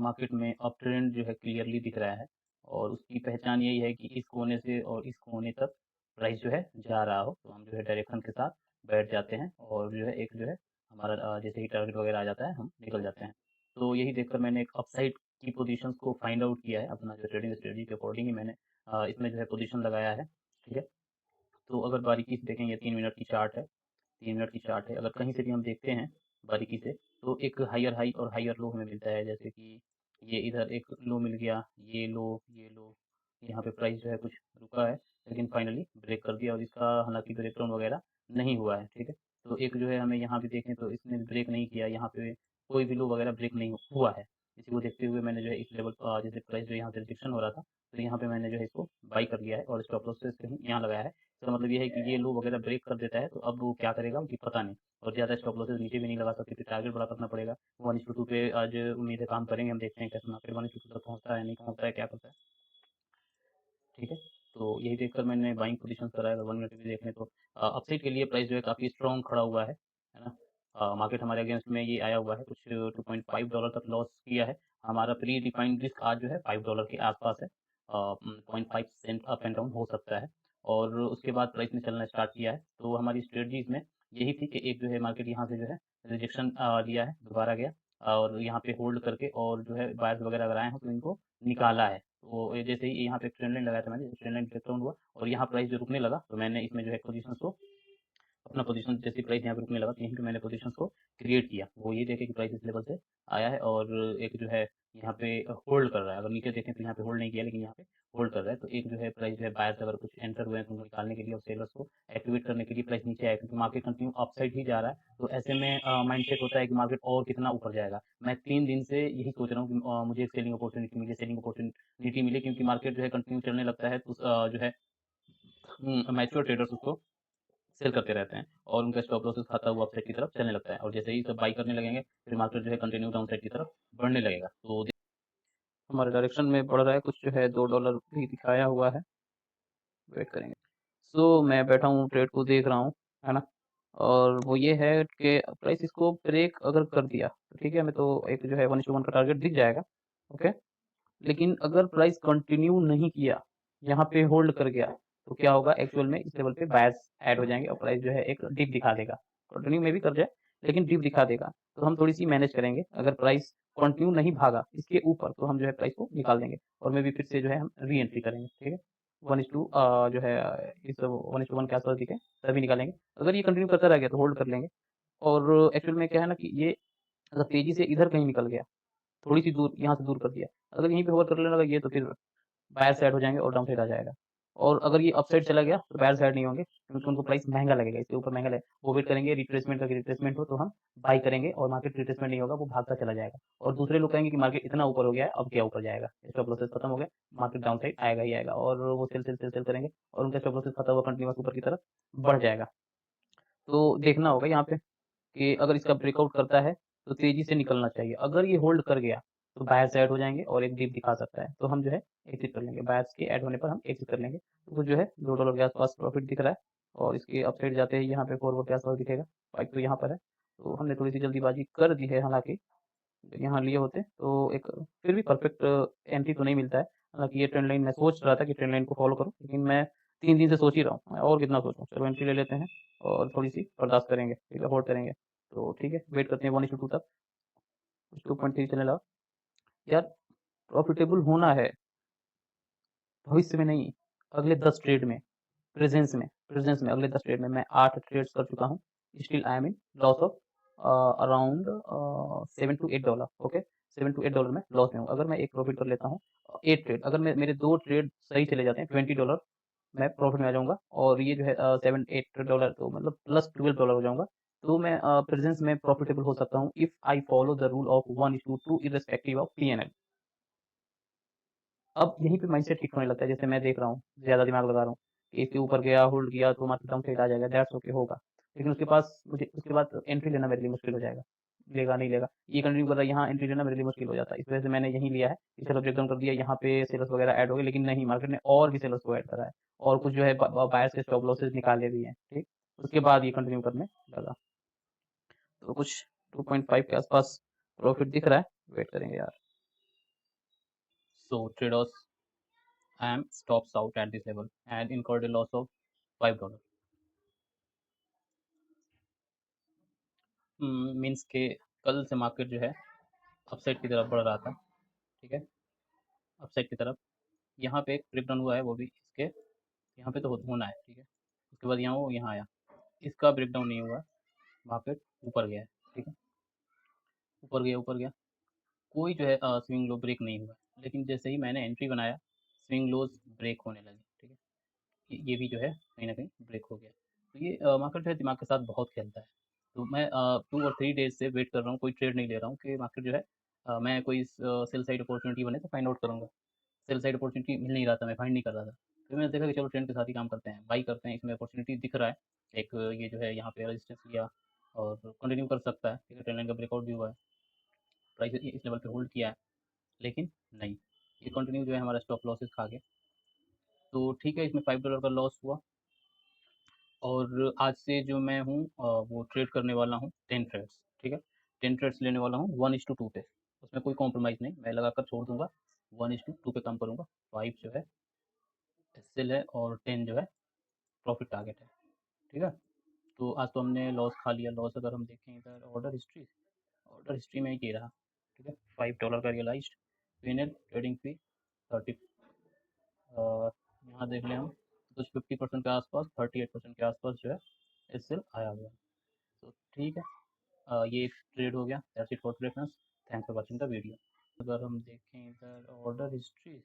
Market में up trend जो है क्लियरली दिख रहा है और उसकी पहचान यही है कि इस कोने से और इस कोने तक प्राइस जो है जा रहा हो, तो हम जो है डायरेक्शन के साथ बैठ जाते हैं और जो है एक जो है हमारा जैसे ही टारगेट वगैरह आ जाता है हम निकल जाते हैं। तो यही देखकर मैंने एक अपसाइड की पोजीशंस को फाइंड आउट किया है, अपना जो ट्रेडिंग स्ट्रेटजी के अकॉर्डिंग ही मैंने इसमें जो है पोजीशन लगाया है। ठीक है, तो अगर बारीकी से देखें, ये 3 मिनट की चार्ट है, 3 मिनट की चार्ट है। अगर कहीं से भी हम देखते हैं बारीकी से, तो एक हायर हाई और हायर लो हमें मिलता है। जैसे कि ये इधर एक लो मिल गया, ये लो, यहाँ पे प्राइस जो है कुछ रुका है, लेकिन फाइनली ब्रेक कर दिया और इसका हालांकि ब्रेक डाउन वगैरह नहीं हुआ है। ठीक है, तो एक जो है हमें यहाँ पे देखें तो इसने ब्रेक नहीं किया, यहाँ पे कोई भी लो वगैरह ब्रेक नहीं हुआ है। इसी को देखते हुए मैंने जो है इस लेवल जैसे प्राइस जो यहाँ से रिजेक्शन हो रहा था, तो यहाँ पे मैंने जो है इसको बाई कर लिया है और स्टॉप लॉस से कहीं यहाँ लगाया है। इसका मतलब ये है कि ये लो वगैरह ब्रेक कर देता है, तो अब वो क्या करेगा कि पता नहीं। और ज़्यादा स्टॉप लॉसेस नीचे भी नहीं लगा सकते, फिर टारगेट बड़ा करना पड़ेगा। 1:2 पे आज उम्मीद है काम करेंगे, हम देखते हैं कैसे मार्केट 1:2 तक पहुँचता है, नहीं पहुँचता है, क्या करता है। ठीक है, तो यही देखकर मैंने बाइंग पोजीशन करा है। अगर 1 मिनट भी देख लें तो अपसाइड के लिए प्राइस जो है काफ़ी स्ट्रॉन्ग खड़ा हुआ है ना। मार्केट हमारे अगेंस्ट में ये आया हुआ है, कुछ $2.5 तक लॉस किया है। हमारा प्री डिफाइंड रिस्क आज जो है $5 के आसपास है। 0.5 सेंट अप एंड डाउन हो सकता है और उसके बाद प्राइस ने चलना स्टार्ट किया है। तो हमारी स्ट्रेटजी इसमें यही थी कि एक जो है मार्केट यहाँ से जो है रिजेक्शन लिया है, दोबारा गया और यहाँ पे होल्ड करके और जो है बायर्स वगैरह अगर आए हैं तो इनको निकाला है। तो ये जैसे ही यहाँ पे एक ट्रेंड लाइन लगाया था मैंने, ट्रेंड लाइन ब्रेक डाउन हुआ और यहाँ प्राइस जो रुकने लगा, तो मैंने इसमें जो है पोजीशंस को अपना पोजीशन जैसे प्राइस यहाँ पे रुकने लगा, तो यहीं पे मैंने पोजीशंस को क्रिएट किया। वो ये देखे कि प्राइस इस लेवल से आया है और एक जो है यहाँ पे होल्ड कर रहा है। अगर नीचे देखें तो यहाँ पे होल्ड नहीं किया, लेकिन यहाँ पे होल्ड कर रहा है। तो एक जो है प्राइस जो है बायर्स अगर कुछ एंटर हुए हैं तो उनको निकालने के लिए और सेलर्स को एक्टिवेट करने के लिए प्राइस नीचे आया, क्योंकि मार्केट कंटिन्यू अपसाइड ही जा रहा है। तो ऐसे में माइंडसेट होता है कि मार्केट और कितना ऊपर जाएगा। मैं 3 दिन से यही सोच रहा हूँ कि मुझे एक सेलिंग अपॉर्चुनिटी मिले, सेलिंग अपॉर्चुनिटी मिले, क्योंकि मार्केट जो है कंटिन्यू चलने लगता है तो जो है मैच्योर ट्रेडर्स उसको सेल करते रहते हैं और उनका स्टॉप लॉसेस खाता हुआ अपसाइड की तरफ चलने लगता है। और जैसे ही सब बाई करने लगेंगे, फिर मार्केट जो है कंटिन्यू डाउन साइड की तरफ बढ़ने लगेगा। तो हमारे डायरेक्शन में बढ़ रहा है, कुछ जो है $2 भी दिखाया हुआ है, वेट करेंगे। सो मैं बैठा हूँ, ट्रेड को देख रहा हूँ, है ना। और वो ये है कि प्राइस इसको ब्रेक अगर कर दिया तो ठीक है, हमें तो एक जो है 1:1 का टारगेट दिख जाएगा। ओके, लेकिन अगर प्राइस कंटिन्यू नहीं किया, यहाँ पे होल्ड कर गया, तो क्या होगा, एक्चुअल में इस लेवल पे बायर्स ऐड हो जाएंगे और प्राइस जो है एक डिप दिखा देगा। कंटिन्यू में भी कर जाए, लेकिन डिप दिखा देगा। तो हम थोड़ी सी मैनेज करेंगे। अगर प्राइस कंटिन्यू नहीं भागा इसके ऊपर, तो हम जो है प्राइस को निकाल देंगे और मे भी फिर से जो है हम री एंट्री करेंगे। ठीक है, 1:2 जो है इस 1:1 के आसपास दिखे तभी निकालेंगे। अगर ये कंटिन्यू करता रह गया तो होल्ड कर लेंगे। और एक्चुअल में क्या है ना कि ये अगर तेजी से इधर कहीं निकल गया, थोड़ी सी दूर, यहाँ से दूर कर दिया, अगर यहीं पे होवर कर लेने लगा ये, तो फिर बायर साइड हो जाएंगे और डाउन साइड आ जाएगा। और अगर ये अपसाइड चला गया तो बायर साइड नहीं होंगे, क्योंकि उनको प्राइस महंगा लगेगा, इसके ऊपर महंगा लगेगा। वो वेट करेंगे रिट्रेसमेंट का, रिट्रेसमेंट हो तो हम बाई करेंगे और मार्केट रिट्रेसमेंट नहीं होगा, वो भागता चला जाएगा। और दूसरे लोग कहेंगे कि मार्केट इतना ऊपर हो गया है, अब क्या ऊपर जाएगा, स्टॉप लॉसेस खत्म हो गया, मार्केट डाउन साइड आएगा ही आएगा। और वो सेल सेल सेल सेल करेंगे और उनका स्टॉप लॉसेस खत्म हुआ कंटिन्यूस ऊपर की तरफ बढ़ जाएगा। तो देखना होगा यहाँ पे कि अगर इसका ब्रेकआउट करता है तो तेजी से निकलना चाहिए। अगर ये होल्ड कर गया तो बायर्स ऐड हो जाएंगे और एक डिप दिखा सकता है, तो हम जो है एग्जिट कर लेंगे। बायर्स के ऐड होने पर हम एग्जिट कर लेंगे। तो जो है $2 के आसपास प्रॉफिट दिख रहा है और इसके अपसाइड जाते ही यहाँ पे 4 के आसपास दिखेगा। पाइप तो यहाँ पर है, तो हमने थोड़ी सी जल्दीबाजी कर दी है। हालांकि यहाँ लिए होते तो एक फिर भी परफेक्ट एंट्री तो नहीं मिलता है। हालांकि ये ट्रेंड लाइन मैं सोच रहा था कि ट्रेंड लाइन को फॉलो करूँ, लेकिन मैं 3 दिन से सोच ही रहा हूँ, मैं और कितना सोचूं। चलो एंट्री ले लेते हैं और थोड़ी सी बर्दाश्त करेंगे, ठीक है, होल्ड करेंगे। तो ठीक है, वेट करते हैं 1:2 तक, कुछ 2.3 चलने लगा। यार, प्रॉफिटेबल होना है भविष्य में नहीं, अगले 10 ट्रेड में, प्रेजेंस में अगले 10 ट्रेड में मैं 8 ट्रेड्स कर चुका हूँ। Still I am in loss of around $7 to $8। Okay, $7 to $8 में लॉस में हूँ। अगर मैं एक प्रॉफिट कर लेता हूँ 8 ट्रेड, अगर मेरे 2 ट्रेड सही चले जाते हैं, $20 मैं प्रॉफिट में आ जाऊंगा। और ये जो है $7-8, तो मतलब प्लस $12 हो जाऊंगा। तो मैं प्रेजेंस में प्रॉफिटेबल हो सकता हूँ if I follow the rule of 1:2 irrespective of PNL। अब यहीं पे माइंडसेट ठीक होने लगता है। जैसे मैं देख रहा हूँ, ज्यादा दिमाग लगा रहा हूँ कि इसके ऊपर गया, होल्ड किया तो मार्केट डाउन साइड आ जाएगा, दैट्स ओके होगा। लेकिन उसके पास मुझे उसके बाद एंट्री लेना मेरे लिए मुश्किल हो जाएगा। लेगा नहीं लेगा, ये कंटिन्यू कर रहा है, यहाँ एंट्री लेना मेरे लिए मुश्किल हो जाता है। इस वजह से मैंने यही लिया है। इसे ब्रेक डाउन कर दिया, यहाँ पे सेलर्स वगैरह ऐड हो गए, लेकिन नहीं, मार्केट ने और भी सेलर्स को ऐड करा है और कुछ जो है बायर्स के स्टॉप लॉसेस निकाले भी हैं। ठीक, उसके बाद ये कंटिन्यू करने लगा। तो कुछ 2.5 के आसपास प्रॉफिट दिख रहा है, वेट करेंगे यार। So traders am stops out at this level and incurred a loss of $5. Means के कल से मार्केट जो है अपसाइड की तरफ बढ़ रहा था, ठीक है, अपसाइड की तरफ। यहाँ पे एक ब्रेक डाउन हुआ है, वो भी इसके यहाँ पे तो होना है, ठीक है। उसके बाद यहाँ वो यहाँ आया, इसका ब्रेक डाउन नहीं हुआ, मार्केट ऊपर गया है, ठीक है, ऊपर गया, कोई जो है स्विंग लो ब्रेक नहीं हुआ। लेकिन जैसे ही मैंने एंट्री बनाया, स्विंग लोज ब्रेक होने लगे, ठीक है। ये भी जो है कहीं न कहीं ब्रेक हो गया। तो ये मार्केट जो है दिमाग के साथ बहुत खेलता है। तो मैं 2 और 3 डेज़ से वेट कर रहा हूँ, कोई ट्रेड नहीं ले रहा हूँ कि मार्केट जो है मैं कोई सेल साइड अपॉर्च्युनिटी बने तो फाइंड आउट करूँगा। सेल साइड अपॉर्च्युनिटी मिल नहीं रहा था, मैं फाइंड नहीं कर रहा था। फिर मैंने देखा कि चलो ट्रेंड के साथ ही काम करते हैं, बाई करते हैं, इसमें अपॉर्च्युनिटी दिख रहा है। एक ये जो है यहाँ पे रेजिस्टेंस लिया और कंटिन्यू कर सकता है, ठीक है, ट्रेंड लाइन का ब्रेकआउट भी हुआ है, प्राइस इस लेवल पे होल्ड किया है, लेकिन नहीं, ये कंटिन्यू जो है हमारा स्टॉप लॉसेस खा गया। तो ठीक है, इसमें $5 का लॉस हुआ और आज से जो मैं हूँ वो ट्रेड करने वाला हूँ 10 ट्रेड्स, ठीक है। 10 ट्रेड्स लेने वाला हूँ 1:2 पे, उसमें कोई कॉम्प्रोमाइज़ नहीं, मैं लगाकर छोड़ दूँगा, 1:2 पे काम करूँगा। 5 जो है एसएल है और 10 जो है प्रॉफिट टारगेट है, ठीक है। तो आज तो हमने लॉस खा लिया, लॉस अगर हम देखें इधर ऑर्डर हिस्ट्री में ये रहा, ठीक है। $5 का रियलाइज्ड, फिनल ट्रेडिंग फी 30, और यहाँ देख लें हम कुछ 50% के आसपास, 38% के आसपास जो है एसएल आया हुआ है। तो ठीक है, ये एक ट्रेड हो गया, that's it for reference. Thanks for watching the video. अगर हम देखें इधर ऑर्डर हिस्ट्री